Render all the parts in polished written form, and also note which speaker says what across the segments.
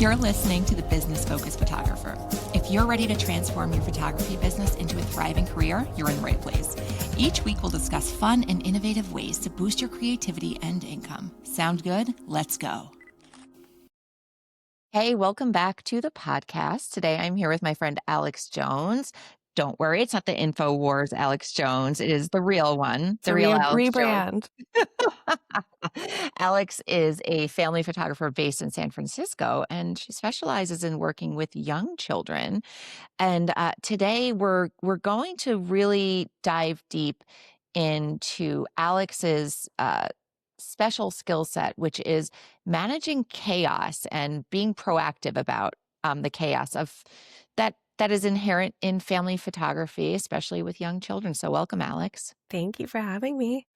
Speaker 1: You're listening to The Business Focused Photographer. If you're ready to transform your photography business into a thriving career, you're in the right place. Each week, we'll discuss fun and innovative ways to boost your creativity and income. Sound good? Let's go.
Speaker 2: Hey, welcome back to the podcast. Today I'm here with my friend Alex Jones. Don't worry, it's not the InfoWars Alex Jones. It is the real one,
Speaker 3: It's a
Speaker 2: the real Alex
Speaker 3: rebrand.
Speaker 2: Jones. Alex is a family photographer based in San Francisco, and she specializes in working with young children. And today we're going to really dive deep into Alex's special skill set, which is managing chaos and being proactive about the chaos of that is inherent in family photography, especially with young children. So welcome, Alex.
Speaker 3: Thank you for having me.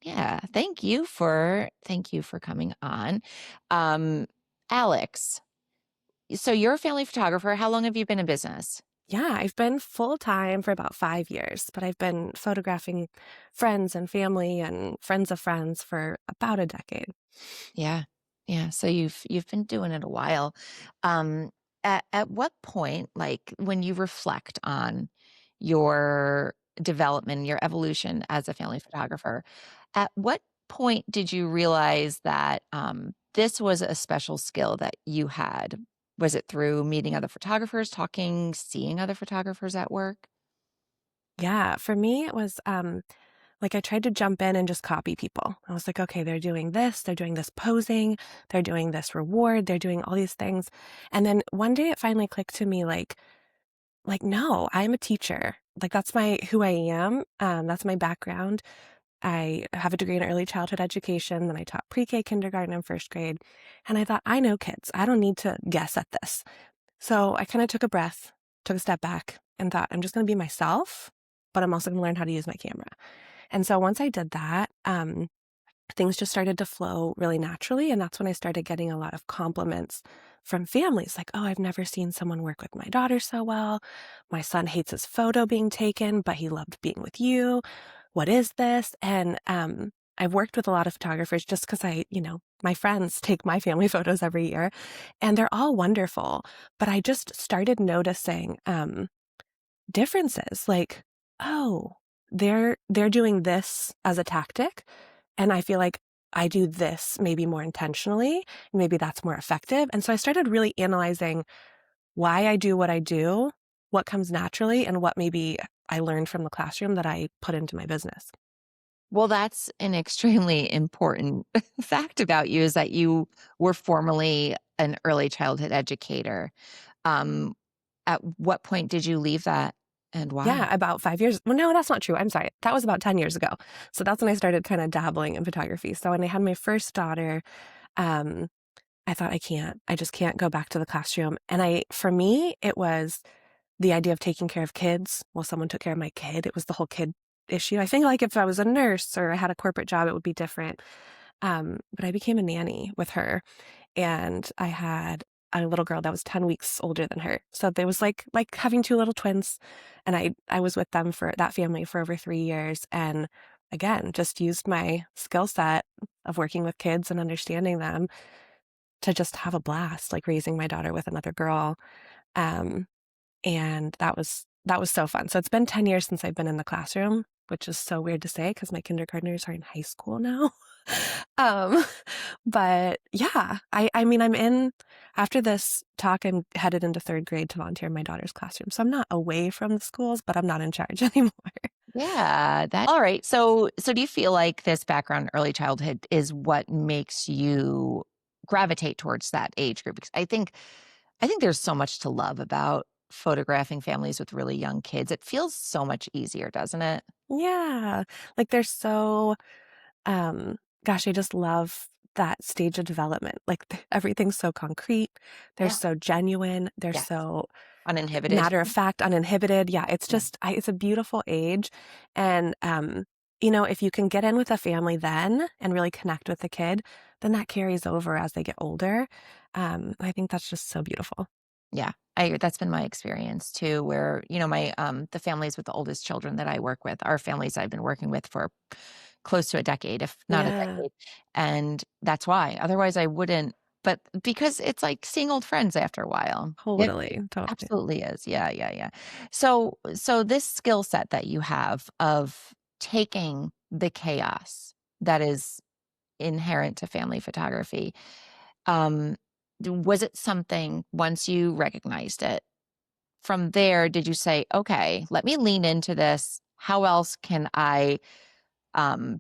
Speaker 2: Yeah, thank you for coming on. Alex, so you're a family photographer. How long have you been in business?
Speaker 3: Yeah, I've been full-time for about 5 years, but I've been photographing friends and family and friends of friends for about a decade.
Speaker 2: Yeah. Yeah. So you've been doing it a while. Um, at what point, like when you reflect on your development, your evolution as a family photographer, at what point did you realize that this was a special skill that you had? Was it through meeting other photographers, talking, seeing other photographers at work?
Speaker 3: Yeah, for me, it was, like I tried to jump in and just copy people. I was like, "Okay, they're doing this posing, they're doing this reward, they're doing all these things." And then one day it finally clicked to me no, I'm a teacher. Like, that's who I am, that's my background. I have a degree in early childhood education, then I taught pre-K, kindergarten, and first grade, and I thought, "I know kids. I don't need to guess at this." So I kinda took a breath, took a step back, and thought, "I'm just gonna be myself, but I'm also gonna learn how to use my camera." And so once I did that, things just started to flow really naturally, and that's when I started getting a lot of compliments from families like, "Oh, I've never seen someone work with my daughter so well. My son hates his photo being taken, but he loved being with you. What is this?" And, I've worked with a lot of photographers just because my friends take my family photos every year, and they're all wonderful, but I just started noticing, differences, like, "Oh, they're doing this as a tactic, and I feel like I do this maybe more intentionally, maybe that's more effective." And so I started really analyzing why I do what I do, what comes naturally, and what maybe I learned from the classroom that I put into my business.
Speaker 2: Well, that's an extremely important fact about you is that you were formerly an early childhood educator. Um, at what point did you leave that and why?
Speaker 3: Yeah, about 5 years well, no, that's not true, I'm sorry, that was about 10 years ago. So that's when I started kinda dabbling in photography. So when I had my first daughter, um, I thought, I just can't go back to the classroom." And for me, it was the idea of taking care of kids while someone took care of my kid. It was the whole kid issue. I think, like, if I was a nurse or I had a corporate job, it would be different. But I became a nanny with her, and I had a little girl that was 10 weeks older than her. So there was like having 2 little twins, and I was with them for that family for over 3 years, and again, just used my skill set of working with kids and understanding them to just have a blast, like raising my daughter with another girl. Um, and that was so fun. So it's been 10 years since I've been in the classroom, which is so weird to say because my kindergartners are in high school now. Um, but yeah, I mean, after this talk, I'm headed into 3rd grade to volunteer in my daughter's classroom. So I'm not away from the schools, but I'm not in charge anymore.
Speaker 2: Yeah, that all right. So do you feel like this background in early childhood is what makes you gravitate towards that age group? Because I think there's so much to love about photographing families with really young kids. It feels so much easier, doesn't it?
Speaker 3: Yeah. Like they're so Um, gosh, I just love that stage of development. Like everything's so concrete. They're
Speaker 2: Yeah.
Speaker 3: so genuine. They're
Speaker 2: Yes.
Speaker 3: so
Speaker 2: Uninhibited.
Speaker 3: matter of fact, uninhibited. Yeah,
Speaker 2: Yeah.
Speaker 3: it's a beautiful age. And, if you can get in with a family then and really connect with the kid, then that carries over as they get older. I think that's just so beautiful.
Speaker 2: Yeah. That's been my experience too, where, my the families with the oldest children that I work with are families I've been working with for close to a decade, if not a
Speaker 3: Yeah.
Speaker 2: decade. And that's why. Otherwise I wouldn't but because it's like seeing old friends after a while. It
Speaker 3: Totally, totally.
Speaker 2: absolutely is. Yeah, yeah, yeah. So this skill set that you have of taking the chaos that is inherent to family photography, um, was it something once you recognized it, from there, did you say, okay, let me lean into this? How else can I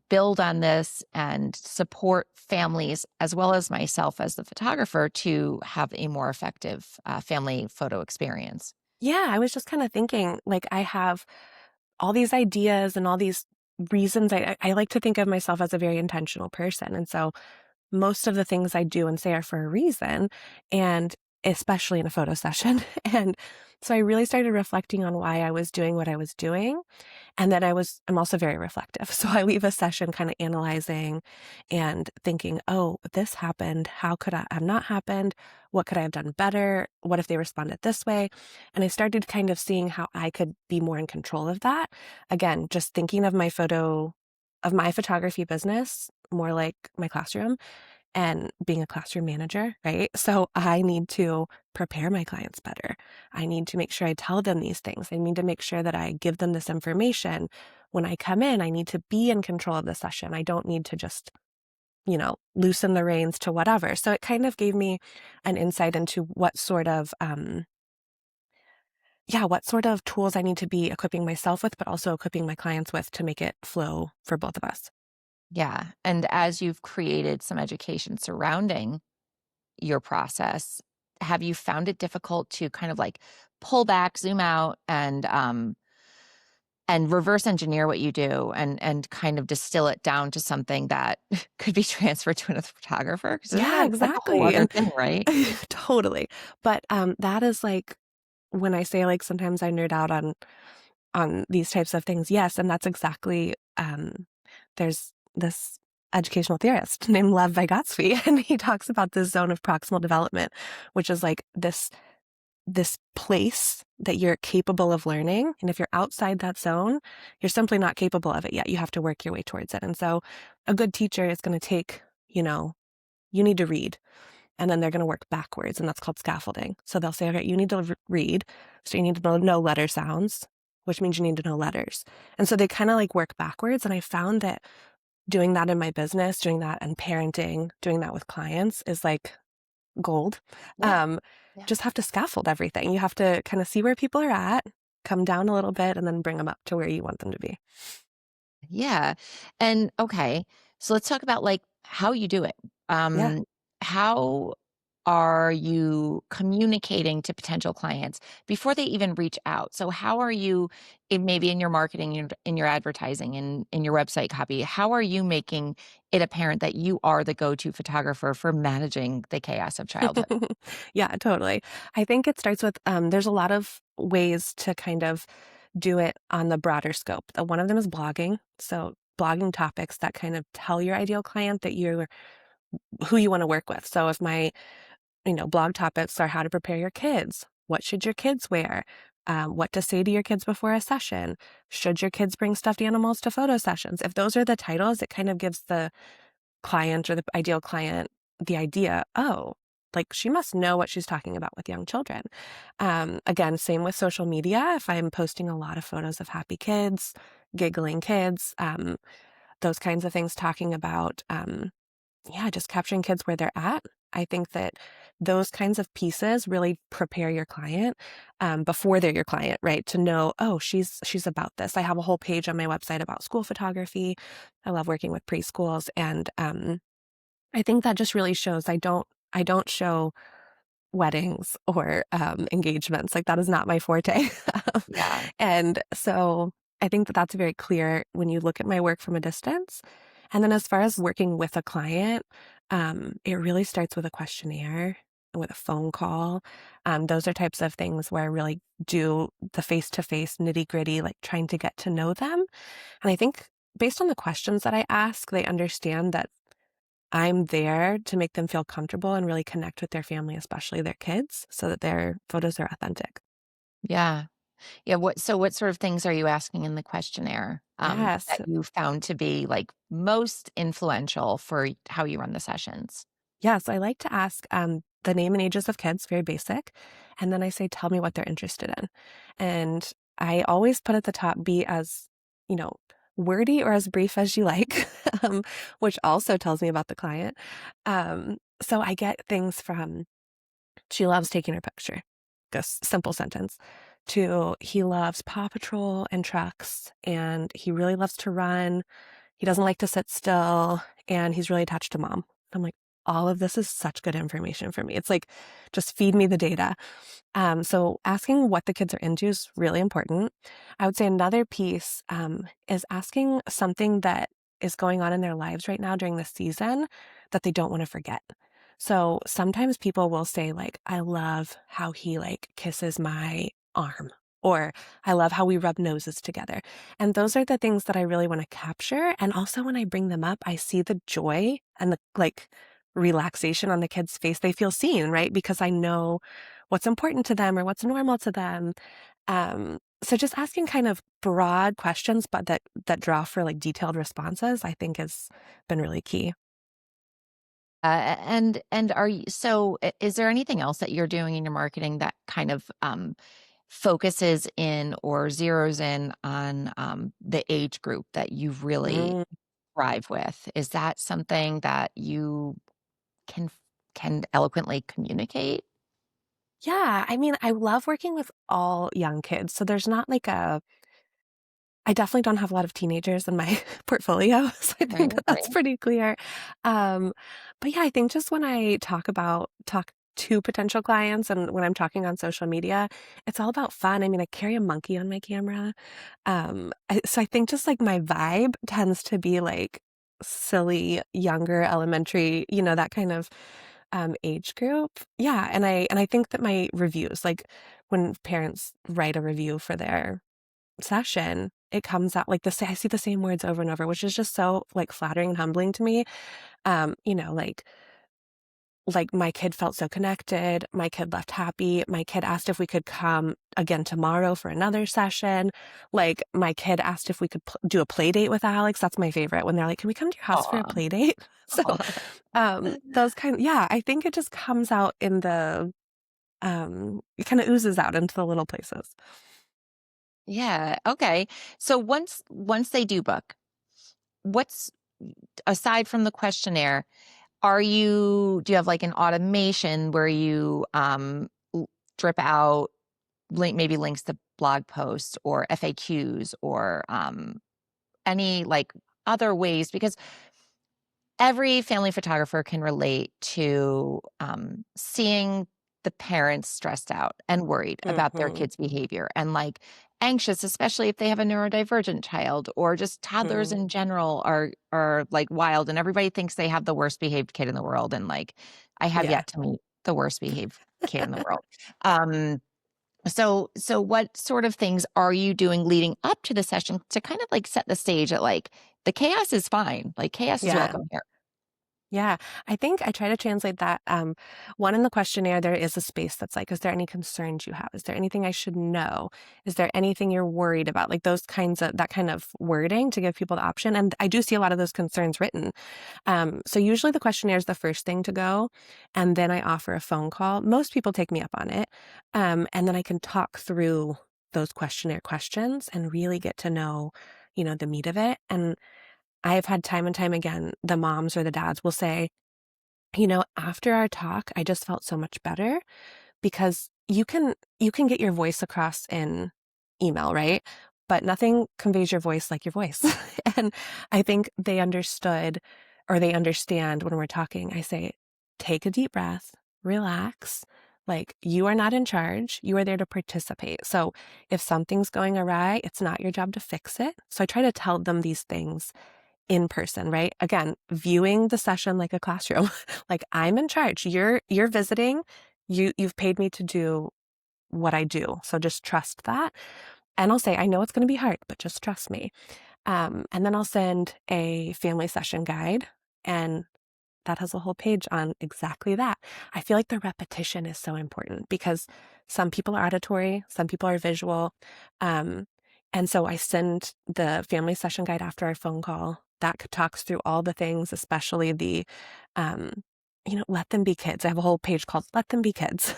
Speaker 2: build on this and support families as well as myself as the photographer to have a more effective family photo experience?
Speaker 3: Yeah, I was just kind of thinking, like, I have all these ideas and all these reasons. I like to think of myself as a very intentional person. And so most of the things I do and say are for a reason, and especially in a photo session. And so I really started reflecting on why I was doing what I was doing. And then I'm also very reflective. So I leave a session kind of analyzing and thinking, oh, this happened. How could I have not happened? What could I have done better? What if they responded this way? And I started kind of seeing how I could be more in control of that. Again, just thinking of my photography business more like my classroom and being a classroom manager, right? So I need to prepare my clients better. I need to make sure I tell them these things. I need to make sure that I give them this information. When I come in, I need to be in control of the session. I don't need to just, loosen the reins to whatever. So it kind of gave me an insight into what sort of tools I need to be equipping myself with, but also equipping my clients with to make it flow for both of us.
Speaker 2: Yeah. And as you've created some education surrounding your process, have you found it difficult to kind of like pull back, zoom out, and reverse engineer what you do and kind of distill it down to something that could be transferred to another photographer? Because isn't
Speaker 3: Yeah,
Speaker 2: that like a whole
Speaker 3: exactly.
Speaker 2: other
Speaker 3: And
Speaker 2: thing, right?
Speaker 3: totally. But that is like when I say, like, sometimes I nerd out on these types of things. Yes, and that's exactly there's this educational theorist named Lev Vygotsky, and he talks about this zone of proximal development, which is like this place that you're capable of learning. And if you're outside that zone, you're simply not capable of it yet. You have to work your way towards it. And so a good teacher is going to take, you need to read. And then they're going to work backwards, and that's called scaffolding. So they'll say, okay, you need to read. So you need to know letter sounds, which means you need to know letters. And so they kind of like work backwards. And I found that doing that in my business, doing that in parenting, doing that with clients is like gold.
Speaker 2: Yeah.
Speaker 3: Um,
Speaker 2: Yeah.
Speaker 3: just have to scaffold everything. You have to kind of see where people are at, come down a little bit, and then bring them up to where you want them to be.
Speaker 2: Yeah. And okay, so let's talk about like how you do it.
Speaker 3: Yeah.
Speaker 2: How are you communicating to potential clients before they even reach out? So how are you maybe in your marketing, in your advertising, in your website copy, how are you making it apparent that you are the go-to photographer for managing the chaos of childhood?
Speaker 3: Yeah, totally. I think it starts with there's a lot of ways to kind of do it on the broader scope. One of them is blogging. So blogging topics that kind of tell your ideal client that you're who you want to work with. So if my, blog topics are how to prepare your kids, what should your kids wear, what to say to your kids before a session, should your kids bring stuffed animals to photo sessions? If those are the titles, it kind of gives the client or the ideal client the idea, oh, like she must know what she's talking about with young children. Again, same with social media. If I'm posting a lot of photos of happy kids, giggling kids, those kinds of things, talking about, just capturing kids where they're at. I think that those kinds of pieces really prepare your client before they're your client, right? To know, oh, she's about this. I have a whole page on my website about school photography. I love working with preschools, and I think that just really shows. I don't show weddings or engagements. Like that is not my forte.
Speaker 2: Yeah.
Speaker 3: And so I think that that's very clear when you look at my work from a distance. And then as far as working with a client, it really starts with a questionnaire, with a phone call. Those are types of things where I really do the face-to-face nitty-gritty, like trying to get to know them. And I think based on the questions that I ask, they understand that I'm there to make them feel comfortable and really connect with their family, especially their kids, so that their photos are authentic.
Speaker 2: Yeah. Yeah, what sort of things are you asking in the questionnaire,
Speaker 3: Yes.
Speaker 2: that you found to be, like, most influential for how you run the sessions?
Speaker 3: Yeah, so I like to ask the name and ages of kids, very basic. And then I say, tell me what they're interested in. And I always put at the top, be as, you know, wordy or as brief as you like, which also tells me about the client. So I get things from, she loves taking her picture, this simple sentence, to he loves Paw Patrol and trucks, and he really loves to run. He doesn't like to sit still, and he's really attached to mom. I'm like, all of this is such good information for me. It's like, just feed me the data. So asking what the kids are into is really important. I would say another piece is asking something that is going on in their lives right now during the season that they don't want to forget. So sometimes people will say like, I love how he like kisses my arm, or I love how we rub noses together. And those are the things that I really want to capture. And also when I bring them up, I see the joy and the like relaxation on the kid's face. They feel seen, right? Because I know what's important to them or what's normal to them. So just asking kind of broad questions, but that draw for like detailed responses, I think has been really key.
Speaker 2: And are you so is there anything else that you're doing in your marketing that kind of focuses in or zeroes in on the age group that you really
Speaker 3: Mm.
Speaker 2: thrive with? Is that something that you can can eloquently communicate?
Speaker 3: Yeah, I mean, I love working with all young kids. So there's not like a I definitely don't have a lot of teenagers in my portfolio, so I
Speaker 2: Right,
Speaker 3: think that
Speaker 2: right.
Speaker 3: that's pretty clear. Um, but yeah, I think just when I talk to potential clients and when I'm talking on social media, it's all about fun. I mean, I carry a monkey on my camera. So I think just like my vibe tends to be like silly, younger, elementary, that kind of age group. Yeah, and I think that my reviews, like when parents write a review for their session, it comes out like I see the same words over and over, which is just so like flattering and humbling to me. Like my kid felt so connected. My kid left happy. My kid asked if we could come again tomorrow for another session. Like my kid asked if we could do a play date with Alex. That's my favorite when they're like, "Can we come to your house for a
Speaker 2: Aw.
Speaker 3: play date?" So,
Speaker 2: Aw.
Speaker 3: those yeah, I think it just comes out in it kind of oozes out into the little places.
Speaker 2: Yeah, okay. So once they do book, what's aside from the questionnaire, do you have like an automation where you drip out maybe links to blog posts or FAQs or any like other ways? Because every family photographer can relate to seeing the parents stressed out and worried about their
Speaker 3: Mhm.
Speaker 2: kids' behavior and like anxious, especially if they have a neurodivergent child, or just toddlers
Speaker 3: Mhm.
Speaker 2: in general are like wild and everybody thinks they have the worst behaved kid in the world. And like I have
Speaker 3: Yeah.
Speaker 2: yet to meet the worst behaved kid in the world. Um, so what sort of things are you doing leading up to the session to kind of like set the stage that like the chaos is fine, like chaos is
Speaker 3: Yeah.
Speaker 2: welcome here?
Speaker 3: Yeah, I think I try to translate that. One in the questionnaire, there is a space that's like, is there any concerns you have? Is there anything I should know? Is there anything you're worried about? Like that kind of wording to give people the option. And I do see a lot of those concerns written. So usually the questionnaire is the first thing to go. And then I offer a phone call. Most people take me up on it. And then I can talk through those questionnaire questions and really get to know, the meat of it. And I have had time and time again, the moms or the dads will say, after our talk, I just felt so much better because you can get your voice across in email, right? But nothing conveys your voice like your voice. And I think they understood or they understand when we're talking. I say, take a deep breath, relax. Like you are not in charge. You are there to participate. So if something's going awry, it's not your job to fix it. So I try to tell them these things in person, right? Again, viewing the session like a classroom. Like I'm in charge. You're visiting. You've paid me to do what I do. So just trust that. And I'll say, I know it's going to be hard, but just trust me. And then I'll send a family session guide, and that has a whole page on exactly that. I feel like the repetition is so important because some people are auditory, some people are visual. Um, and so I send the family session guide after our phone call that talks through all the things, especially the um, let them be kids. I have a whole page called Let Them Be Kids.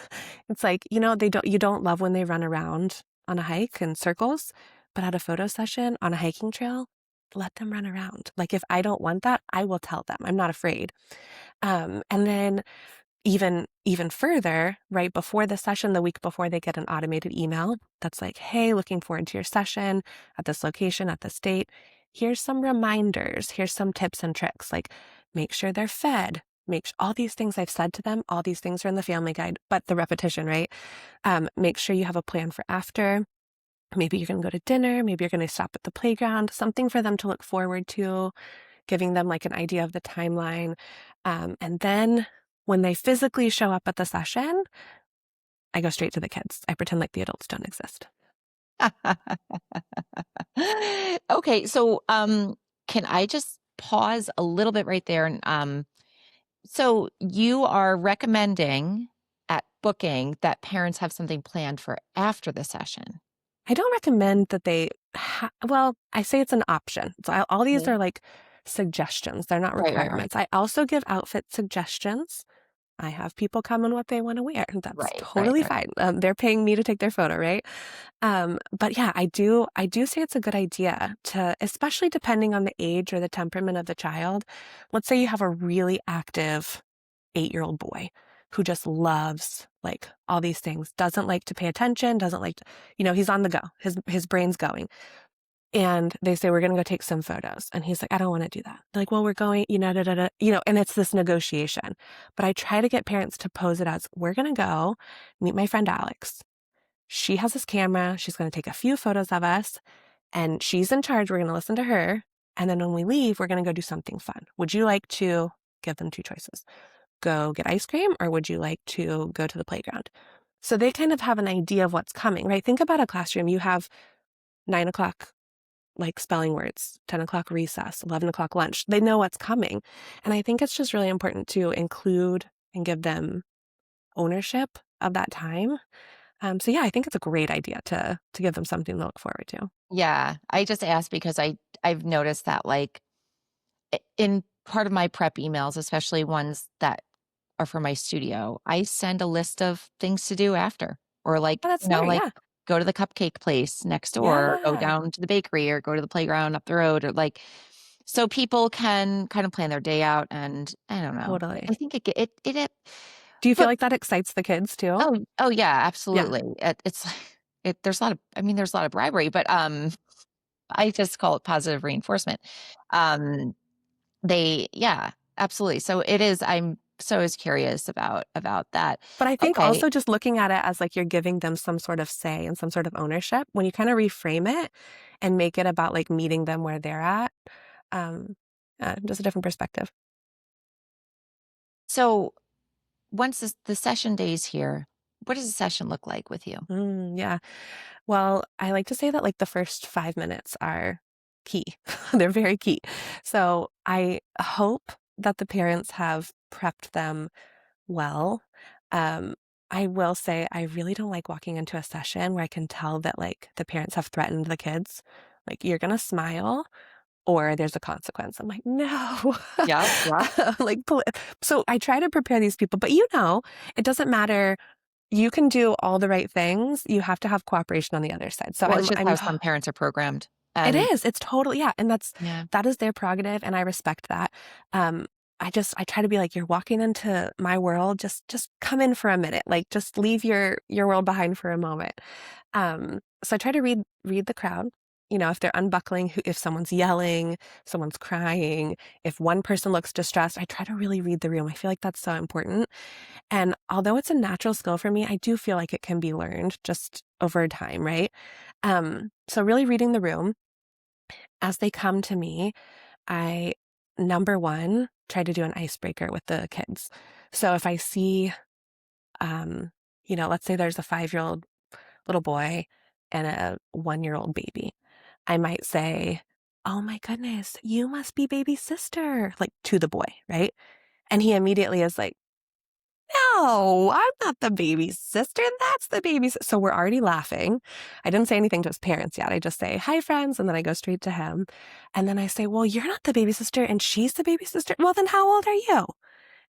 Speaker 3: It's like, you don't love when they run around on a hike in circles, but at a photo session on a hiking trail, let them run around. Like if I don't want that, I will tell them. I'm not afraid. And then even further, right before the session, the week before, they get an automated email that's like, hey, looking forward to your session at this location, at this date. Here's some reminders. Here's some tips and tricks. Like make sure they're fed. All these things I've said to them, all these things are in the family guide, but the repetition, right? Make sure you have a plan for after. Maybe you're going to go to dinner. Maybe you're going to stop at the playground, something for them to look forward to, giving them like an idea of the timeline. And then when they physically show up at the session, I go straight to the kids. I pretend like the adults don't exist.
Speaker 2: Okay, so can I just pause a little bit right there? And so you are recommending at booking that parents have something planned for after the session.
Speaker 3: I don't recommend that they, well, I say it's an option. So all these
Speaker 2: Okay.
Speaker 3: are like suggestions. They're not
Speaker 2: Right.
Speaker 3: requirements. I also give outfit suggestions. I have people come in what they want to wear. That's
Speaker 2: Right.
Speaker 3: totally fine. They're paying me to take their photo, right? But yeah, I do say it's a good idea to, especially depending on the age or the temperament of the child. Let's say you have a really active 8-year-old boy who just loves like all these things, doesn't like to pay attention, doesn't like to, he's on the go. His brain's going. And they say, we're going to go take some photos. And he's like, I don't want to do that. They're like, well, we're going, and it's this negotiation. But I try to get parents to pose it as, we're going to go meet my friend Alex. She has this camera. She's going to take a few photos of us and she's in charge. We're going to listen to her. And then when we leave, we're going to go do something fun. Would you like to give them 2 choices? Go get ice cream, or would you like to go to the playground? So they kind of have an idea of what's coming, right? Think about a classroom. You have 9 o'clock like spelling words, 10 o'clock recess, 11 o'clock lunch. They know what's coming. And I think it's just really important to include and give them ownership of that time. So yeah, I think it's a great idea to give them something to look forward to.
Speaker 2: Yeah, I just asked because I've noticed that like in part of my prep emails, especially ones that are for my studio, I send a list of things to do after, or like,
Speaker 3: Oh, that's smart.
Speaker 2: like
Speaker 3: Yeah.
Speaker 2: go to the cupcake place next door, or go
Speaker 3: Yeah.
Speaker 2: down to the bakery, or go to the playground up the road, or like, so people can kind of plan their day out. And I don't know,
Speaker 3: Totally.
Speaker 2: I think it
Speaker 3: Do you feel
Speaker 2: but
Speaker 3: like that excites the kids too?
Speaker 2: oh yeah,
Speaker 3: Yeah.
Speaker 2: absolutely. It's like there's a lot of, there's a lot of bribery, but I just call it positive reinforcement. Yeah, absolutely. So it is, I'm so is curious about that.
Speaker 3: But I think
Speaker 2: Okay.
Speaker 3: also just looking at it as like you're giving them some sort of say and some sort of ownership, when you kind of reframe it and make it about like meeting them where they're at, um, just a different perspective.
Speaker 2: So once the session day's here, what does the session look like with you?
Speaker 3: Yeah. Well, I like to say that like the first 5 minutes are key. They're very key. So I hope that the parents have prepped them well. Um, I will say I really don't like walking into a session where I can tell that like the parents have threatened the kids. Like, you're gonna smile or there's a consequence. I'm like, no.
Speaker 2: Yeah, yeah.
Speaker 3: Like, so I try to prepare these people, but it doesn't matter. You can do all the right things. You have to have cooperation on the other side. So
Speaker 2: Well, it's just
Speaker 3: I'm
Speaker 2: how some parents are programmed.
Speaker 3: it
Speaker 2: And
Speaker 3: is. It's totally, yeah. And
Speaker 2: yeah.
Speaker 3: that is their prerogative. And I respect that. Um, I try to be like, you're walking into my world. Just come in for a minute. Like, just leave your world behind for a moment. So I try to read the crowd. If they're unbuckling, if someone's yelling, someone's crying, if one person looks distressed, I try to really read the room. I feel like that's so important. And although it's a natural skill for me, I do feel like it can be learned just over time, right? So really reading the room. As they come to me, I, number one, try to do an icebreaker with the kids. So if I see, let's say there's a 5-year-old little boy and a 1-year-old baby, I might say, oh my goodness, you must be baby sister, like to the boy, right? And he immediately is like, no, I'm not the baby sister. That's the baby sister. So we're already laughing. I didn't say anything to his parents yet. I just say, hi, friends. And then I go straight to him. And then I say, well, you're not the baby sister and she's the baby sister. Well, then how old are you?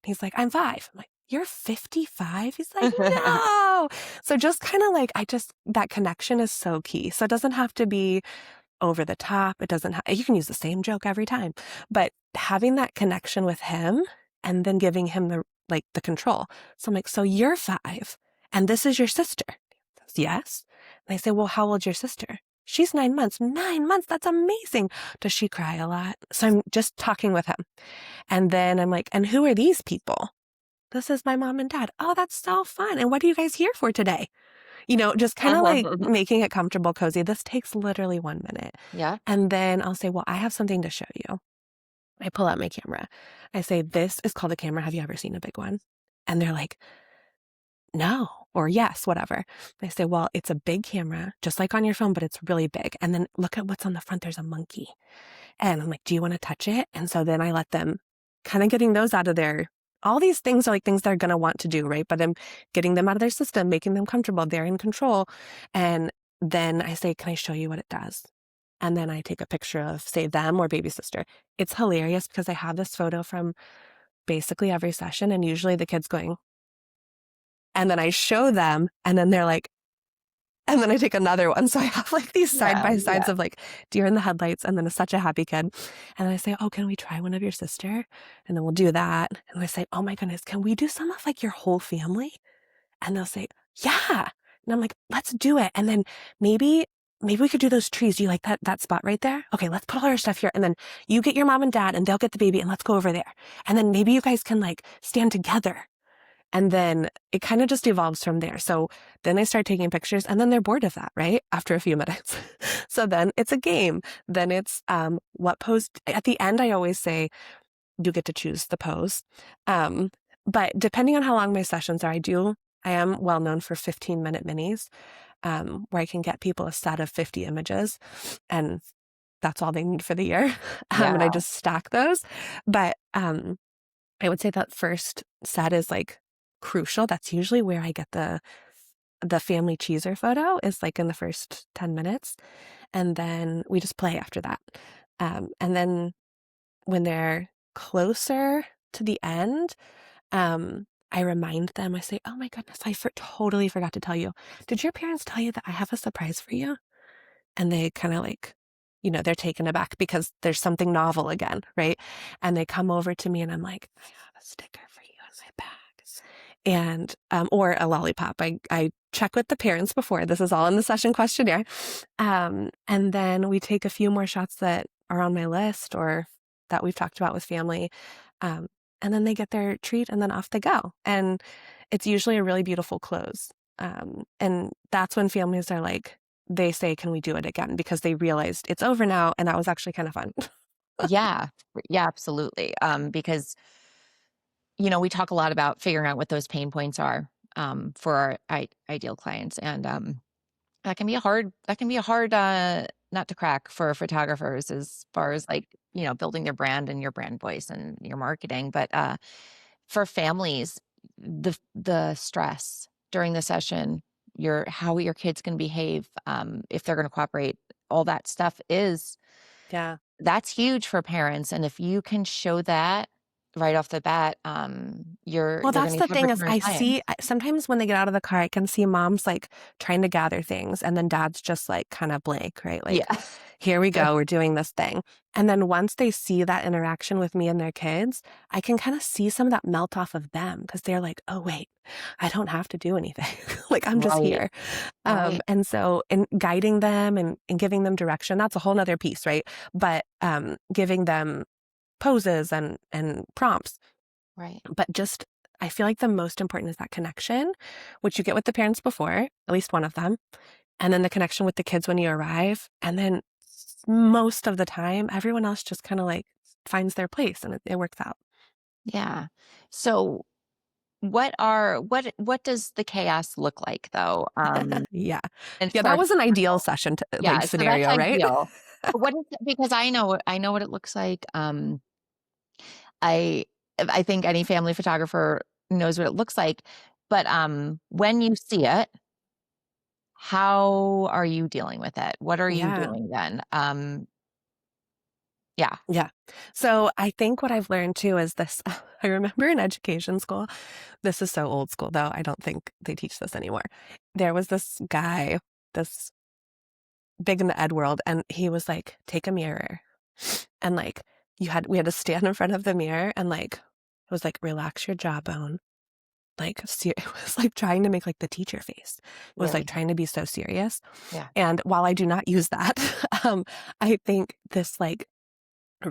Speaker 3: He's like, I'm 5. I'm like, you're 55? He's like, no. So just kind of like, that connection is so key. So it doesn't have to be over the top. It doesn't, you can use the same joke every time, but having that connection with him and then giving him the control. So I'm like, so you're 5 and this is your sister. He goes, yes. And I say, well, how old's your sister? She's 9 months. 9 months. That's amazing. Does she cry a lot? So I'm just talking with him. And then I'm like, and who are these people? This is my mom and dad. Oh, that's so fun. And what are you guys here for today? Just kind of like making it comfortable, cozy. This takes literally 1 minute.
Speaker 2: Yeah.
Speaker 3: And then I'll say, well, I have something to show you. I pull out my camera. I say, this is called a camera. Have you ever seen a big one? And they're like, no, or yes, whatever. I say, well, it's a big camera, just like on your phone, but it's really big. And then look at what's on the front. There's a monkey. And I'm like, do you want to touch it? And so then I let them kind of getting those out of their, all these things are like things they're going to want to do, right? But I'm getting them out of their system, making them comfortable. They're in control. And then I say, can I show you what it does? And then I take a picture of, say, them or baby sister. It's hilarious because I have this photo from basically every session, and usually the kid's going, and then I show them, and then they're like, and then I take another one. So I have like these side by sides of like deer in the headlights and then such a happy kid. And I say, oh, can we try one of your sister? And then we'll do that. And I say, oh my goodness, can we do some of like your whole family? And they'll say, yeah. And I'm like, let's do it. And then maybe we could do those trees. Do you like that spot right there? Okay, let's put all our stuff here. And then you get your mom and dad and they'll get the baby and let's go over there. And then maybe you guys can like stand together. And then it kind of just evolves from there. So then they start taking pictures and then they're bored of that, right? After a few minutes. So then it's a game. Then it's what pose. At the end, I always say, you get to choose the pose. But depending on how long my sessions are, I am well known for 15-minute minis, where I can get people a set of 50 images. And that's all they need for the year. And I just stack those. But I would say that first set is like crucial. That's usually where I get the family cheeser photo, is like in the first 10 minutes. And then we just play after that. And then when they're closer to the end, I remind them, I say, oh my goodness, I totally forgot to tell you. Did your parents tell you that I have a surprise for you? And they kind of like, they're taken aback because there's something novel again, right? And they come over to me and I'm like, I have a sticker for you in my bag. And, or a lollipop. I check with the parents before. This is all in the session questionnaire. And then we take a few more shots that are on my list or that we've talked about with family. And then they get their treat and then off they go. And it's usually a really beautiful close. And that's when families are like, they say, can we do it again? Because they realized it's over now. And that was actually kind of fun.
Speaker 2: Yeah, absolutely. Because, we talk a lot about figuring out what those pain points are for our ideal clients. And that can be a hard nut to crack for photographers as far as like, building their brand and your brand voice and your marketing. But for families, the stress during the session, how your kids can behave, if they're going to cooperate, all that stuff that's huge for parents. And if you can show that right off the bat,
Speaker 3: Well, that's the thing is I see sometimes when they get out of the car, I can see moms like trying to gather things and then dad's just like kind of blank, right? Like, here we go, we're doing this thing. And then once they see that interaction with me and their kids, I can kind of see some of that melt off of them because they're like, oh, wait, I don't have to do anything. Like, I'm just here. And so in guiding them and giving them direction, that's a whole nother piece, right? But giving them poses and prompts.
Speaker 2: Right.
Speaker 3: But just, I feel like the most important is that connection, which you get with the parents before, at least one of them, and then the connection with the kids when you arrive. And then most of the time, everyone else just kind of like finds their place and it works out.
Speaker 2: Yeah. So what does the chaos look like though?
Speaker 3: Yeah.
Speaker 2: And
Speaker 3: That was an ideal session scenario,
Speaker 2: so that's
Speaker 3: right?
Speaker 2: ideal. What is it? Because I know what it looks like. I think any family photographer knows what it looks like, but when you see it, how are you dealing with it? What are you doing then? Yeah.
Speaker 3: Yeah. So I think what I've learned too is this. I remember in education school, this is so old school though. I don't think they teach this anymore. There was this guy, this big in the ed world, and he was like, take a mirror. And like we had to stand in front of the mirror and like it was like relax your jawbone. Like it was like trying to make like the teacher face. It was like
Speaker 2: Really?
Speaker 3: trying to be so serious.
Speaker 2: Yeah.
Speaker 3: And while I do not use that, I think this like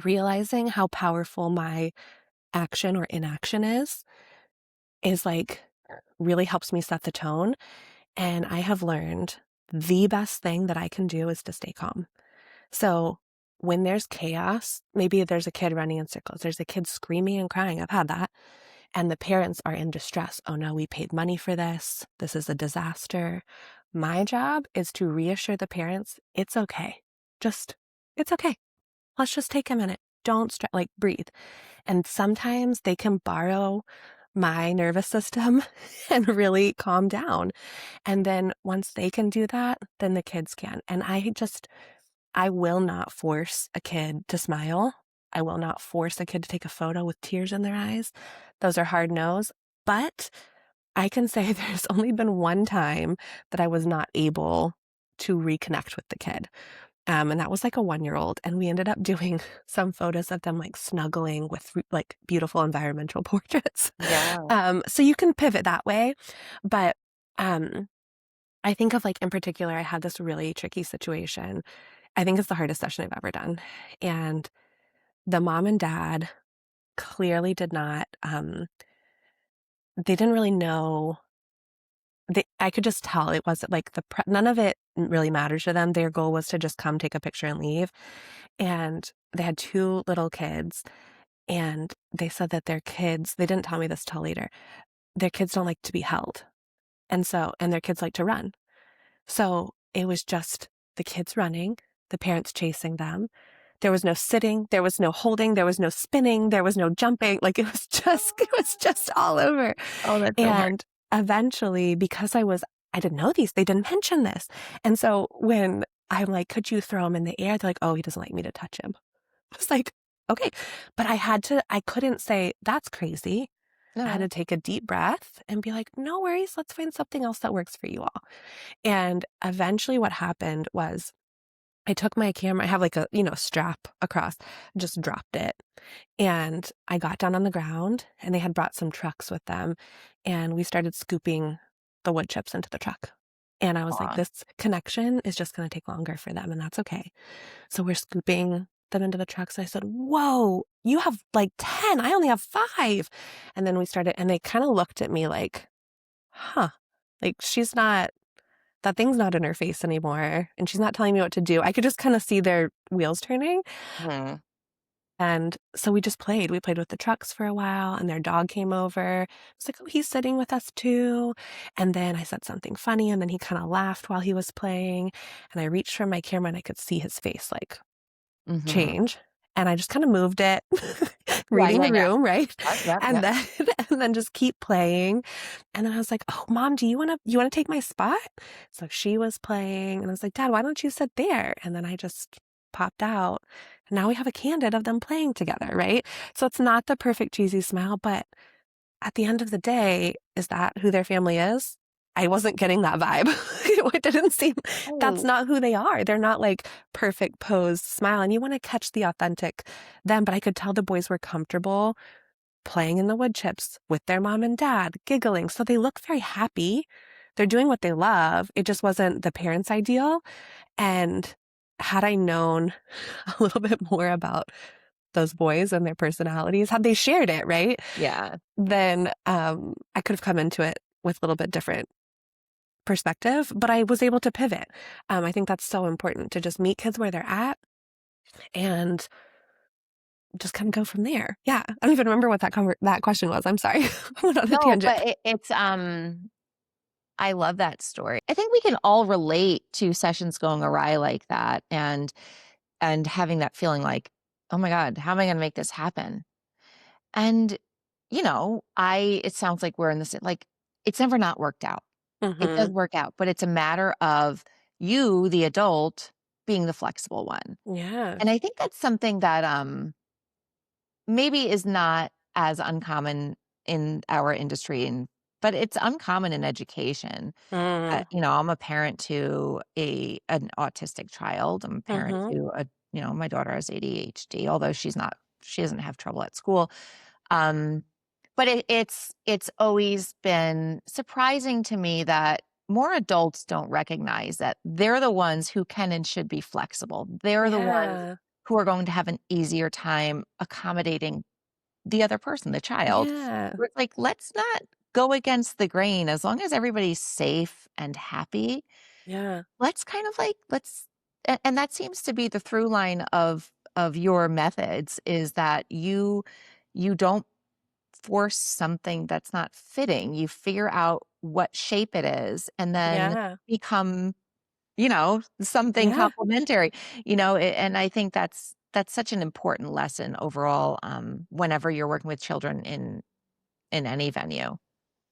Speaker 3: realizing how powerful my action or inaction is like really helps me set the tone. And I have learned the best thing that I can do is to stay calm. So when there's chaos, maybe there's a kid running in circles, there's a kid screaming and crying. I've had that. And the parents are in distress. Oh no, we paid money for this. This is a disaster. My job is to reassure the parents it's okay. It's okay. Let's just take a minute. Don't like breathe. And sometimes they can borrow my nervous system and really calm down. And then once they can do that, then the kids can. And I will not force a kid to smile. I will not force a kid to take a photo with tears in their eyes. Those are hard no's. But I can say there's only been one time that I was not able to reconnect with the kid. And that was like a 1-year-old. And we ended up doing some photos of them like snuggling with like beautiful environmental portraits.
Speaker 2: Yeah.
Speaker 3: So you can pivot that way. But I think of like in particular, I had this really tricky situation. I think it's the hardest session I've ever done. And the mom and dad clearly did not, they didn't really know. I could just tell it wasn't like none of it really mattered to them. Their goal was to just come take a picture and leave. And they had 2 little kids. And they said that their kids, they didn't tell me this till later, their kids don't like to be held. And their kids like to run. So it was just the kids running, the parents chasing them. There was no sitting, there was no holding, there was no spinning, there was no jumping. Like it was just all over.
Speaker 2: Oh, that's so hard.
Speaker 3: And eventually, because I didn't know these, they didn't mention this. And so when I'm like, could you throw him in the air? They're like, oh, he doesn't like me to touch him. I was like, okay. But I couldn't say, that's crazy. I had
Speaker 2: No.
Speaker 3: to take a deep breath and be like, no worries, let's find something else that works for you all. And eventually what happened was I took my camera, I have like a, strap across, just dropped it. And I got down on the ground and they had brought some trucks with them. And we started scooping the wood chips into the truck. And I was like,
Speaker 2: Aw.
Speaker 3: this connection is just going to take longer for them. And that's okay. So we're scooping them into the trucks. And I said, whoa, you have like 10. I only have 5. And then we started, and they kind of looked at me like, huh, like that thing's not in her face anymore. And she's not telling me what to do. I could just kind of see their wheels turning.
Speaker 2: Hmm.
Speaker 3: And so we just played. We played with the trucks for a while, and their dog came over. It's like, oh, he's sitting with us too. And then I said something funny, and then he kind of laughed while he was playing. And I reached for my camera, and I could see his face like
Speaker 2: Mm-hmm.
Speaker 3: change. And I just kind of moved it,
Speaker 2: Yeah,
Speaker 3: reading
Speaker 2: yeah,
Speaker 3: the
Speaker 2: yeah.
Speaker 3: room, right?
Speaker 2: Yep,
Speaker 3: And
Speaker 2: yep.
Speaker 3: then just keep playing. And then I was like, oh, Mom, do you want to take my spot? So she was playing, and I was like, Dad, why don't you sit there? And then I just popped out. And now we have a candid of them playing together, right? So it's not the perfect cheesy smile, but at the end of the day, is that who their family is? I wasn't getting that vibe. It didn't seem, that's
Speaker 2: Oh.
Speaker 3: not who they are. They're not like perfect posed smile. And you want to catch the authentic them. But I could tell the boys were comfortable playing in the wood chips with their mom and dad, giggling. So they look very happy. They're doing what they love. It just wasn't the parents' ideal. And had I known a little bit more about those boys and their personalities, had they shared it, right?
Speaker 2: Yeah.
Speaker 3: Then I could have come into it with a little bit different perspective, but I was able to pivot. I think that's so important to just meet kids where they're at and just kind of go from there. Yeah. I don't even remember what that question was. I'm sorry. I went on a
Speaker 2: No,
Speaker 3: tangent.
Speaker 2: but it's I love that story. I think we can all relate to sessions going awry like that and having that feeling like, oh my God, how am I going to make this happen? And it sounds like we're in this like it's never not worked out. It does
Speaker 3: Hmm.
Speaker 2: work out, but it's a matter of you, the adult, being the flexible one.
Speaker 3: Yeah.
Speaker 2: And I think that's something that maybe is not as uncommon in our industry, but it's uncommon in education.
Speaker 3: Mm.
Speaker 2: I'm a parent to an autistic child. I'm a parent
Speaker 3: Mhm.
Speaker 2: to my daughter has ADHD, although she doesn't have trouble at school. Um, but it's always been surprising to me that more adults don't recognize that they're the ones who can and should be flexible. They're the ones
Speaker 3: Yeah.
Speaker 2: who are going to have an easier time accommodating the other person, the child.
Speaker 3: Yeah.
Speaker 2: Where it's like, let's not go against the grain. As long as everybody's safe and happy,
Speaker 3: Yeah.
Speaker 2: let's kind of like and that seems to be the through line of your methods, is that you don't force something that's not fitting. You figure out what shape it is and then
Speaker 3: Yeah.
Speaker 2: become, something
Speaker 3: Yeah.
Speaker 2: complementary, and I think that's such an important lesson overall, whenever you're working with children in any venue.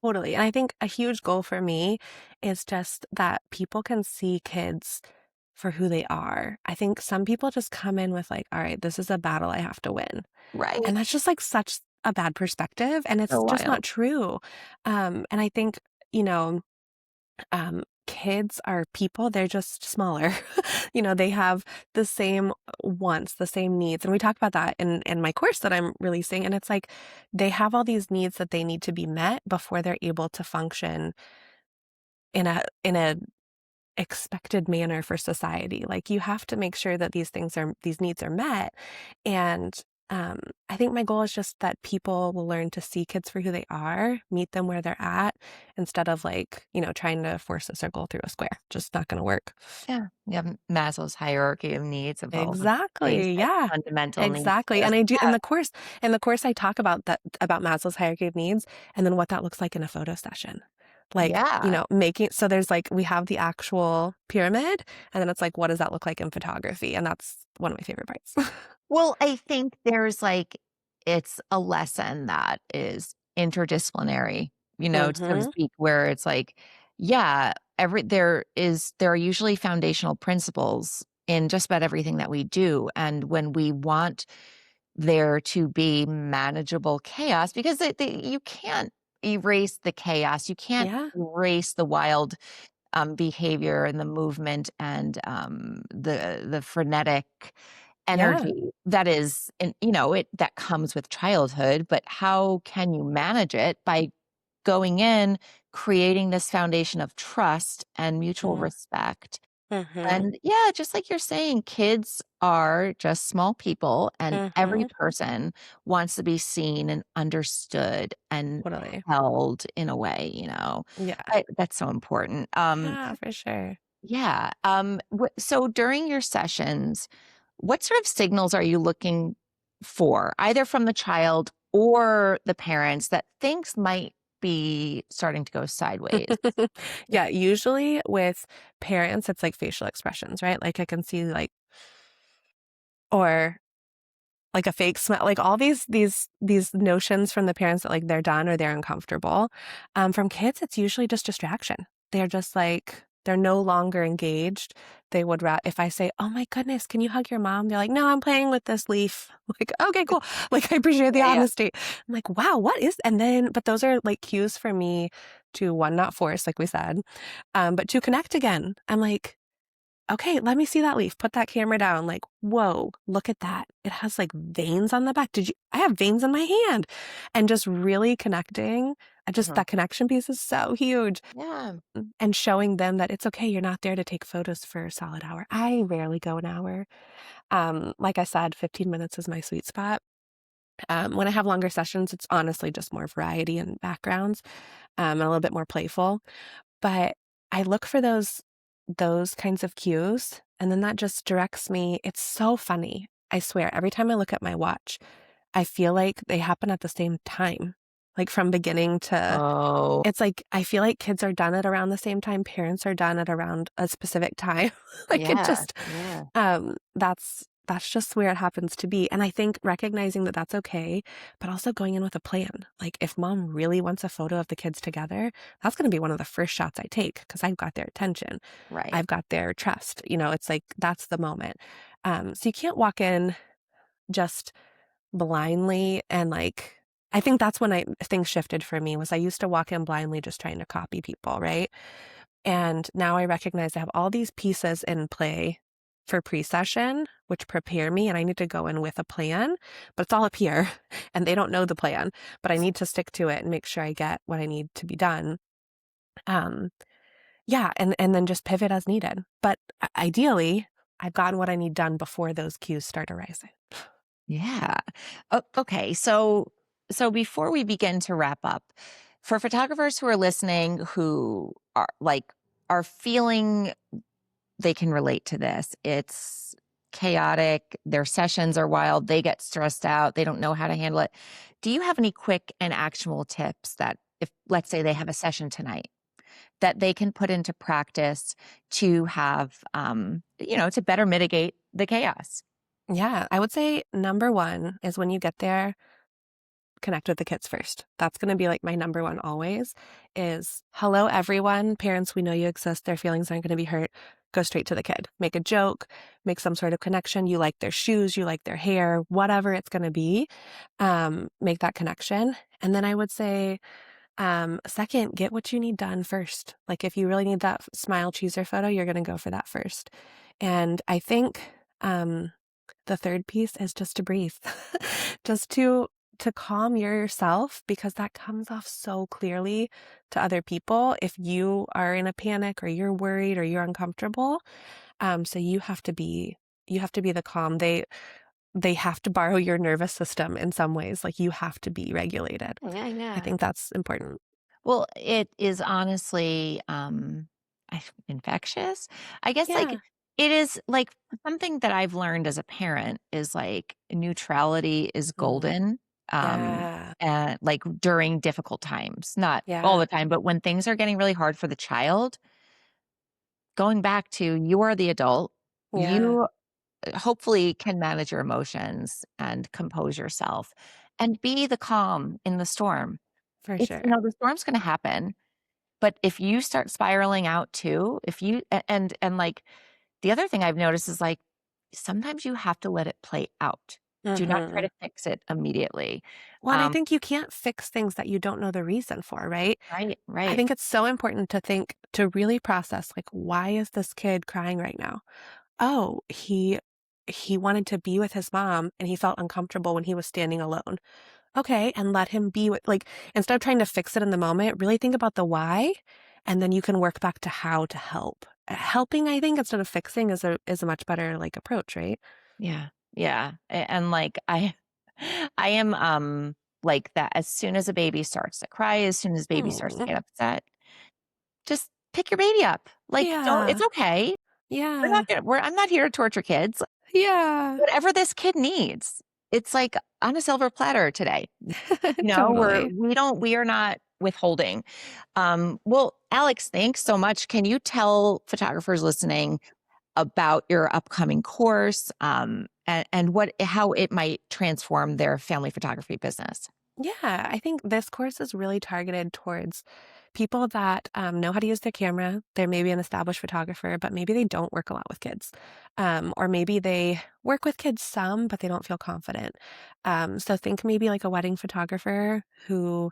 Speaker 3: Totally. And I think a huge goal for me is just that people can see kids for who they are. I think some people just come in with like, all right, this is a battle I have to win.
Speaker 2: Right.
Speaker 3: And that's just like such a bad perspective. And it's
Speaker 2: So
Speaker 3: just not
Speaker 2: wild.
Speaker 3: true. And I think, you know, kids are people, they're just smaller. They have the same wants, the same needs. And we talk about that in my course that I'm releasing. And it's like they have all these needs that they need to be met before they're able to function in a expected manner for society. Like you have to make sure that these needs are met. And I think my goal is just that people will learn to see kids for who they are, meet them where they're at, instead of like, trying to force a circle through a square. Just not going to work.
Speaker 2: Yeah. You have Maslow's hierarchy of needs of all the basic
Speaker 3: Exactly. Yeah.
Speaker 2: fundamental needs
Speaker 3: Exactly. And
Speaker 2: list.
Speaker 3: I do
Speaker 2: Yeah.
Speaker 3: in the course I talk about that, about Maslow's hierarchy of needs, and then what that looks like in a photo session. Like,
Speaker 2: Yeah.
Speaker 3: making so there's like we have the actual pyramid, and then it's like what does that look like in photography? And that's one of my favorite parts.
Speaker 2: Well, I think it's a lesson that is interdisciplinary, so to
Speaker 3: Mhm.
Speaker 2: speak, where it's like, yeah, there are usually foundational principles in just about everything that we do. And when we want there to be manageable chaos, because you can't erase the chaos, you can't
Speaker 3: Yeah.
Speaker 2: erase the wild behavior and the movement and the frenetic
Speaker 3: Yeah.
Speaker 2: energy that is, and that comes with childhood. But how can you manage it? By going in, creating this foundation of trust and mutual
Speaker 3: Mm.
Speaker 2: respect.
Speaker 3: Mhm.
Speaker 2: And yeah, just like you're saying, kids are just small people, and every
Speaker 3: Mhm.
Speaker 2: person wants to be seen and understood and
Speaker 3: Totally.
Speaker 2: held in a way,
Speaker 3: Yeah.
Speaker 2: that's so important.
Speaker 3: Yeah, for sure.
Speaker 2: Yeah. So during your sessions, what sort of signals are you looking for, either from the child or the parents, that things might be starting to go sideways?
Speaker 3: Yeah, usually with parents, it's like facial expressions, right? Like I can see like or like a fake smile, like all these notions from the parents that like they're done or they're uncomfortable. From kids, it's usually just distraction. They're just like they're no longer engaged. They would if I say, "Oh my goodness, can you hug your mom?" They're like, "No, I'm playing with this leaf." Like, okay, cool. Like I appreciate the
Speaker 2: Yeah, yeah.
Speaker 3: honesty. I'm like, wow, what is? And then, but those are like cues for me to one, not force, like we said, but to connect again. I'm like, okay, let me see that leaf. Put that camera down. Like, whoa, look at that. It has like veins on the back. I have veins on my hand. And just really connecting.
Speaker 2: Mhm.
Speaker 3: That connection piece is so huge.
Speaker 2: Yeah.
Speaker 3: And showing them that it's okay. You're not there to take photos for a solid hour. I rarely go an hour. Like I said, 15 minutes is my sweet spot. When I have longer sessions, it's honestly just more variety and backgrounds, and a little bit more playful. But I look for those kinds of cues, and then that just directs me. It's so funny. I swear, every time I look at my watch, I feel like they happen at the same time. Like from beginning to
Speaker 2: Oh,
Speaker 3: it's like I feel like kids are done at around the same time, parents are done at around a specific time. Like it
Speaker 2: yeah.
Speaker 3: just
Speaker 2: Yeah.
Speaker 3: that's that's just where it happens to be. And I think recognizing that that's okay, but also going in with a plan. Like if mom really wants a photo of the kids together, that's going to be one of the first shots I take because I've got their attention.
Speaker 2: Right.
Speaker 3: I've got their trust. It's like that's the moment. So you can't walk in just blindly and like I think that's when things shifted for me was I used to walk in blindly just trying to copy people, right? And now I recognize I have all these pieces in play for pre-session, which prepare me, and I need to go in with a plan, but it's all up here and they don't know the plan, but I need to stick to it and make sure I get what I need to be done. Um, yeah, and then just pivot as needed. But ideally, I've gotten what I need done before those cues start arising.
Speaker 2: Yeah. Okay. So before we begin to wrap up, for photographers who are listening who are feeling they can relate to this. It's chaotic, their sessions are wild, they get stressed out, they don't know how to handle it. Do you have any quick and actionable tips that if let's say they have a session tonight that they can put into practice to have to better mitigate the chaos?
Speaker 3: Yeah, I would say number one is when you get there, connect with the kids first. That's going to be like my number one always is hello, everyone. Parents, we know you exist. Their feelings aren't going to be hurt. Go straight to the kid. Make a joke, make some sort of connection. You like their shoes, you like their hair, whatever it's going to be. Make that connection. And then I would say, second, get what you need done first. Like if you really need that smile cheeser photo, you're going to go for that first. And I think, the third piece is just to breathe, just to calm yourself because that comes off so clearly to other people if you are in a panic or you're worried or you're uncomfortable. So you have to be the calm. They have to borrow your nervous system in some ways. Like you have to be regulated. I
Speaker 2: Yeah.
Speaker 3: think that's important.
Speaker 2: Well, it is honestly, infectious. I guess, like,
Speaker 3: Yeah.
Speaker 2: it is, like, something that I've learned as a parent is, like, neutrality is
Speaker 3: Mm.
Speaker 2: golden,
Speaker 3: Yeah.
Speaker 2: and, like, during difficult times. Not all
Speaker 3: Yeah.
Speaker 2: the time, but when things are getting really hard for the child, going back to you are the adult,
Speaker 3: Yeah.
Speaker 2: you, hopefully can manage your emotions and compose yourself and be the calm in the storm.
Speaker 3: For
Speaker 2: It's
Speaker 3: sure.
Speaker 2: the storm's gonna happen. But if you start spiraling out too, if you and, like, the other thing I've noticed is, like, sometimes you have to let it play out. Do not try
Speaker 3: Mhm.
Speaker 2: to fix it immediately.
Speaker 3: Well, and I
Speaker 2: Um
Speaker 3: think you can't fix things that you don't know the reason for, right?
Speaker 2: Right,
Speaker 3: I
Speaker 2: right.
Speaker 3: think it's so important to really process, like, why is this kid crying right now? Oh, he wanted to be with his mom and he felt uncomfortable when he was standing alone. Okay, and let him be with like instead of trying to fix it in the moment, really think about the why, and then you can work back to how to help. Helping, I think, instead of fixing is a much better like approach, right?
Speaker 2: Yeah, yeah, and, like, I am, like that as soon as a baby starts to cry, as soon as baby starts to
Speaker 3: Mm.
Speaker 2: get upset, just pick your baby up. Like, don't it's
Speaker 3: Yeah.
Speaker 2: okay.
Speaker 3: Yeah.
Speaker 2: I'm not here to torture kids.
Speaker 3: Yeah.
Speaker 2: Whatever this kid needs. It's like on a silver platter today.
Speaker 3: Totally.
Speaker 2: We are not withholding. Well, Alex, thanks so much. Can you tell photographers listening about your upcoming course, and how it might transform their family photography business?
Speaker 3: Yeah, I think this course is really targeted towards people that know how to use their camera. They're maybe an established photographer, but maybe they don't work a lot with kids. Or maybe they work with kids some, but they don't feel confident. So think maybe like a wedding photographer who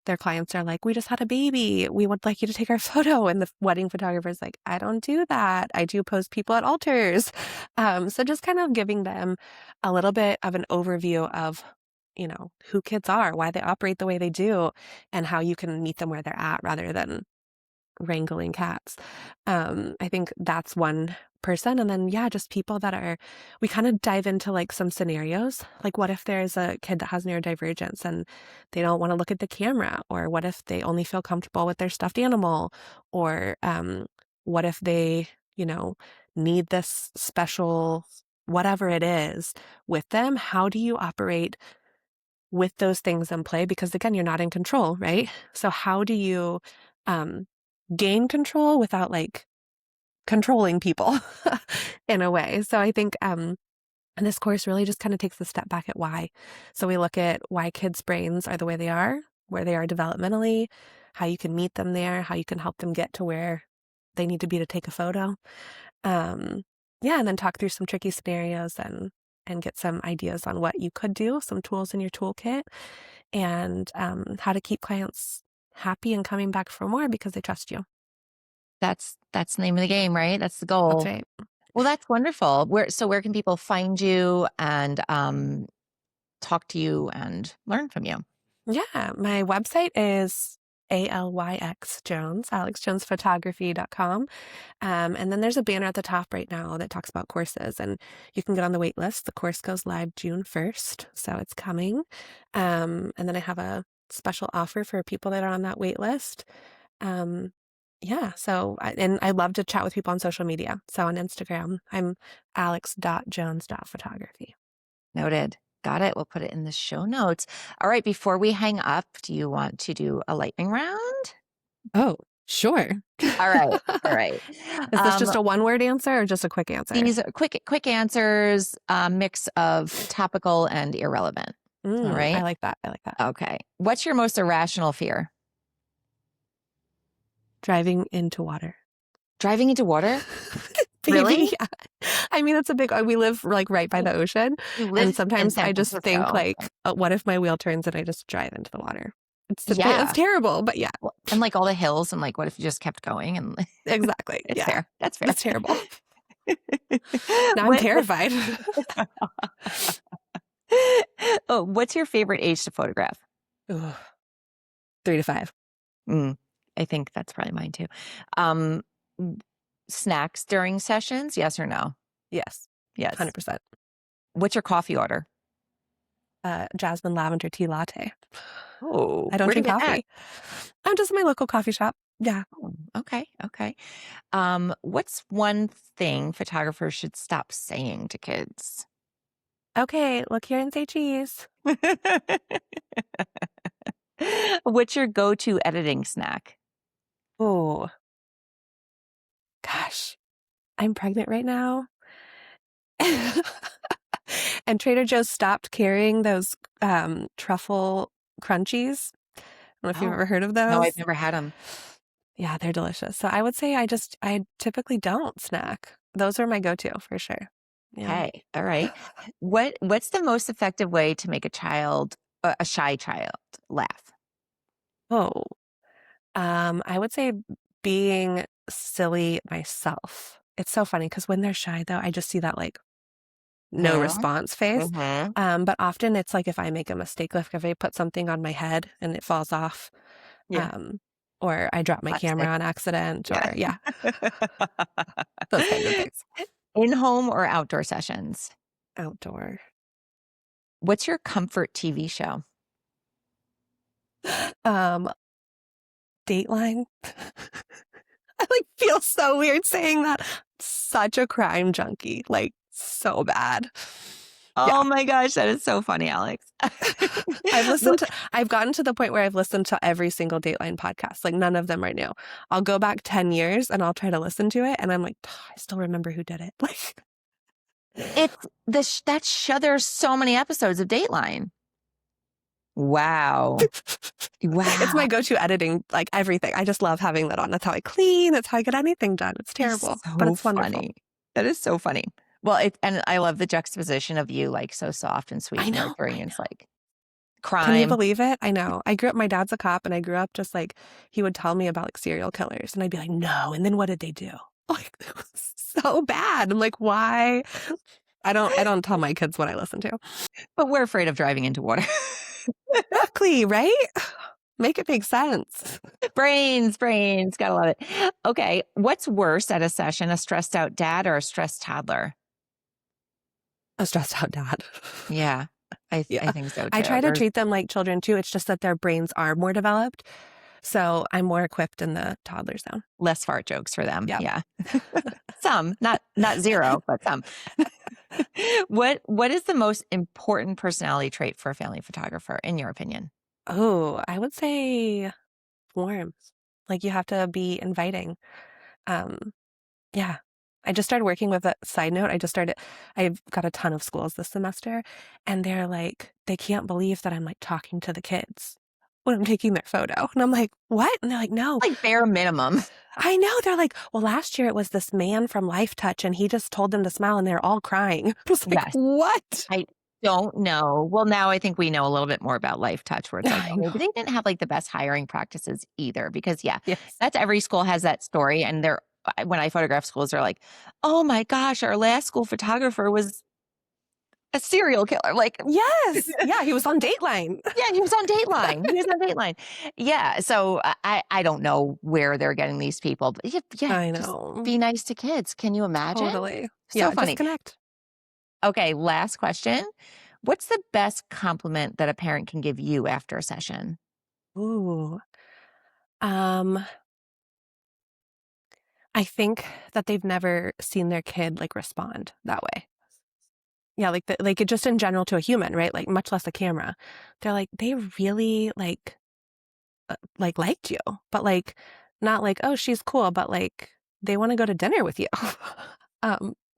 Speaker 3: their clients are like, we just had a baby. We would like you to take our photo. And the wedding photographer's like, I don't do that. I do post people at altars. So just kind of giving them a little bit of an overview of, who kids are, why they operate the way they do, and how you can meet them where they're at rather than wrangling cats. I think that's one person. And then, yeah, just people we kind of dive into like some scenarios. Like, what if there's a kid that has neurodivergence and they don't want to look at the camera? Or what if they only feel comfortable with their stuffed animal? Or what if they, need this special whatever it is with them? How do you operate with those things in play? Because again, you're not in control, right? So how do you um, gain control without like controlling people in a way? So I think And this course really just kind of takes a step back at why. So we look at why kids' brains are the way they are, where they are developmentally, how you can meet them there, how you can help them get to where they need to be to take a photo. Yeah, and then talk through some tricky scenarios and get some ideas on what you could do, some tools in your toolkit, and how to keep clients happy and coming back for more because they trust you.
Speaker 2: That's the name of the game, right? That's the
Speaker 3: That's
Speaker 2: goal.
Speaker 3: right.
Speaker 2: Well, that's wonderful. Where can people find you and talk to you and learn from you?
Speaker 3: Yeah, my website is ALYX Jones, alexjonesphotography.com. And then there's a banner at the top right now that talks about courses, and you can get on the wait list. The course goes live June 1st, so it's coming. And then I have a special offer for people that are on that wait list. Yeah, so I love to chat with people on social media. So on Instagram, I'm alex.jones.photography.
Speaker 2: Noted. Got it. We'll put it in the show notes. All right. Before we hang up, do you want to do a lightning round?
Speaker 3: Oh, sure.
Speaker 2: All right. All right.
Speaker 3: Is this just a one-word answer or just a quick answer?
Speaker 2: These are quick answers, mix of topical and irrelevant. All right.
Speaker 3: I like that.
Speaker 2: Okay. What's your most irrational fear?
Speaker 3: Driving into water.
Speaker 2: Driving into water?
Speaker 3: Baby,
Speaker 2: Really?
Speaker 3: yeah. I mean, it's a big, we live like right by the ocean.
Speaker 2: You live
Speaker 3: And sometimes
Speaker 2: in San
Speaker 3: I just think
Speaker 2: Francisco.
Speaker 3: like, what if my wheel turns and I just drive into the water?
Speaker 2: Yeah.
Speaker 3: It's terrible, but yeah,
Speaker 2: And like all the hills, and like, what if you just kept going? And
Speaker 3: exactly.
Speaker 2: it's
Speaker 3: Yeah,
Speaker 2: fair. That's fair.
Speaker 3: it's terrible. Now I'm terrified.
Speaker 2: Oh, what's your favorite age to photograph?
Speaker 3: Ooh, 3 to 5.
Speaker 2: I think that's probably mine too. Snacks during sessions, yes or no?
Speaker 3: Yes,
Speaker 2: Yes.
Speaker 3: 100%.
Speaker 2: What's your coffee order?
Speaker 3: Jasmine lavender tea latte.
Speaker 2: Oh,
Speaker 3: I don't drink coffee. I'm just in my local coffee shop. Yeah.
Speaker 2: Oh, okay. What's one thing photographers should stop saying to kids?
Speaker 3: Okay, look here and say cheese.
Speaker 2: What's your go-to editing snack?
Speaker 3: Oh, gosh, I'm pregnant right now. And Trader Joe's stopped carrying those truffle crunchies. I don't know if you've ever heard of those.
Speaker 2: No, I've never had them.
Speaker 3: Yeah, they're delicious. So I would say I typically don't snack. Those are my go-to for sure. Yeah.
Speaker 2: Okay, all right. What's the most effective way to make a shy child laugh?
Speaker 3: Oh, I would say being silly myself. It's so funny because when they're shy, though, I just see that like no response face. But often it's like if I make a mistake, like if I put something on my head and it falls off,
Speaker 2: Yeah.
Speaker 3: or I drop my camera on accident, or yeah, those kinds of things.
Speaker 2: In-home or outdoor sessions?
Speaker 3: Outdoor.
Speaker 2: What's your comfort TV show?
Speaker 3: Dateline. I like feel so weird saying that. Such a crime junkie, like so bad.
Speaker 2: Oh my gosh, that is so funny, Alex.
Speaker 3: I've gotten to the point where I've listened to every single Dateline podcast. Like none of them are new. I'll go back 10 years and I'll try to listen to it. And I'm like, I still remember who did it. Like
Speaker 2: there's so many episodes of Dateline. Wow.
Speaker 3: It's my go-to editing, like everything. I just love having that on. That's how I clean. That's how I get anything done. It's terrible, but it's wonderful.
Speaker 2: Funny. That is so funny. Well, and I love the juxtaposition of you, like so soft and sweet and nurturing. It's like crime.
Speaker 3: Can you believe it? I know. I grew up, my dad's a cop, and I grew up just like, he would tell me about like serial killers, and I'd be like, no. And then what did they do? Like, it was so bad. I'm like, why? I don't tell my kids what I listen to.
Speaker 2: But we're afraid of driving into water.
Speaker 3: Exactly, right? Make it make sense.
Speaker 2: Brains. Gotta love it. Okay. What's worse at a session, a stressed out dad or a stressed toddler?
Speaker 3: A stressed out dad.
Speaker 2: Yeah, I think so too.
Speaker 3: I try to treat them like children too. It's just that their brains are more developed. So I'm more equipped in the toddler zone.
Speaker 2: Less fart jokes for them.
Speaker 3: Yep.
Speaker 2: Yeah. Some, not zero, but some. What is the most important personality trait for a family photographer, in your opinion?
Speaker 3: Oh, I would say warmth. Like you have to be inviting. Yeah. I just started working with a side note. I've got a ton of schools this semester, and they're like, they can't believe that I'm like talking to the kids when I'm taking their photo. And I'm like, what? And they're like, no.
Speaker 2: Like bare minimum.
Speaker 3: I know. They're like, well, last year it was this man from Life Touch, and he just told them to smile, and they're all crying. I was like,
Speaker 2: Yes.
Speaker 3: what?
Speaker 2: I don't know. Well, now I think we know a little bit more about Life Touch, where it's like,
Speaker 3: I
Speaker 2: oh,
Speaker 3: know.
Speaker 2: maybe they didn't have like the best hiring practices either. Because
Speaker 3: Yes.
Speaker 2: that's every school has that story. And when I photograph schools, they're like, oh my gosh, our last school photographer was a serial killer. Like,
Speaker 3: Yes. Yeah. He was on Dateline.
Speaker 2: yeah, he was on Dateline. Yeah. So I don't know where they're getting these people. But
Speaker 3: I
Speaker 2: just
Speaker 3: know.
Speaker 2: be nice to kids. Can you imagine?
Speaker 3: Totally.
Speaker 2: So
Speaker 3: Yeah.
Speaker 2: funny.
Speaker 3: Disconnect.
Speaker 2: Okay, last question. What's the best compliment that a parent can give you after a session?
Speaker 3: Ooh. I think that they've never seen their kid like respond that way. Yeah, like it just in general to a human, right? Like much less a camera. They're like, they really liked you, but like not like, oh, she's cool, but like they want to go to dinner with you.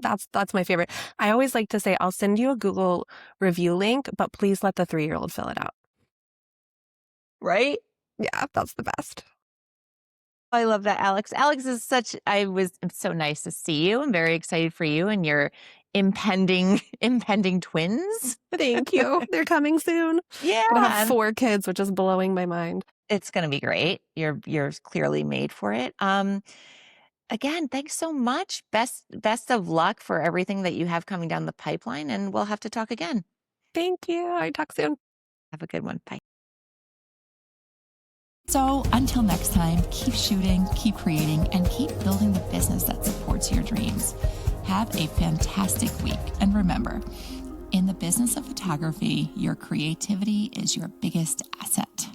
Speaker 3: That's my favorite. I always like to say, I'll send you a Google review link, but please let the 3-year-old fill it out.
Speaker 2: Right?
Speaker 3: Yeah, that's the best.
Speaker 2: I love that, Alex. Alex is it's so nice to see you. I'm very excited for you and your impending twins.
Speaker 3: Thank you. They're coming soon.
Speaker 2: Yeah.
Speaker 3: I have 4 kids, which is blowing my mind.
Speaker 2: It's going to be great. You're clearly made for it. Again, thanks so much. Best of luck for everything that you have coming down the pipeline, and we'll have to talk again.
Speaker 3: Thank you. I talk soon.
Speaker 2: Have a good one. Bye.
Speaker 1: So until next time, keep shooting, keep creating, and keep building the business that supports your dreams. Have a fantastic week. And remember, in the business of photography, your creativity is your biggest asset.